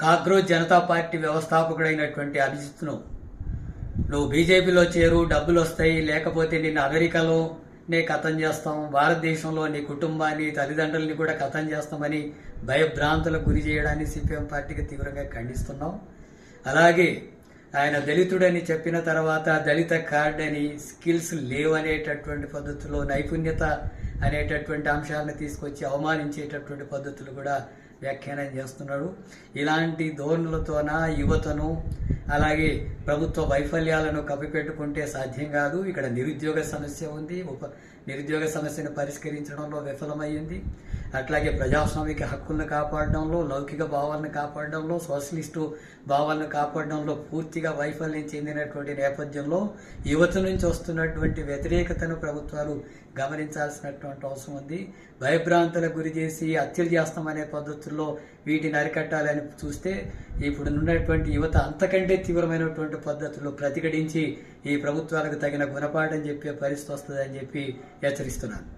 Cockroach Janata party వ్యవస్థాపకుడైనటువంటి అభిజిత్ను నువ్వు బీజేపీలో చేరు, డబ్బులు వస్తాయి, లేకపోతే నిన్ను అమెరికాలోనే ఖతం చేస్తాం, భారతదేశంలో నీ కుటుంబాన్ని, తల్లిదండ్రులని కూడా ఖతం చేస్తామని భయభ్రాంతులకు గురి చేయడాన్ని సిపిఎం పార్టీకి తీవ్రంగా ఖండిస్తున్నాం. అలాగే ఆయన దళితుడని చెప్పిన తర్వాత దళిత కార్డ్ అని, స్కిల్స్ లేవు అనేటటువంటి పద్ధతుల్లో నైపుణ్యత అనేటటువంటి అంశాలను తీసుకొచ్చి అవమానించేటటువంటి పద్ధతులు కూడా వ్యాఖ్యానం చేస్తున్నాడు. ఇలాంటి ధోరణులతోన యువతను అలాగే ప్రభుత్వ వైఫల్యాలను కప్పిపెట్టుకుంటే సాధ్యం కాదు. ఇక్కడ నిరుద్యోగ సమస్య ఉంది, నిరుద్యోగ సమస్యను పరిష్కరించడంలో విఫలమైంది. అట్లాగే ప్రజాస్వామిక హక్కులను కాపాడడంలో, లౌకిక భావాలను కాపాడడంలో, సోషలిస్టు భావాలను కాపాడడంలో పూర్తిగా వైఫల్యం చెందినటువంటి నేపథ్యంలో యువత నుంచి వస్తున్నటువంటి వ్యతిరేకతను ప్రభుత్వాలు గమనించాల్సినటువంటి అవసరం ఉంది. భయభ్రాంతులకు గురి చేసి హత్యలు చేస్తామనే పద్ధతుల్లో వీటిని అరికట్టాలని చూస్తే ఇప్పుడున్నటువంటి యువత అంతకంటే తీవ్రమైనటువంటి పద్ధతుల్లో ప్రతిఘటించి ఈ ప్రభుత్వాలకు తగిన గుణపాఠం చెప్పే పరిస్థితి వస్తుందని చెప్పి హెచ్చరిస్తున్నాను.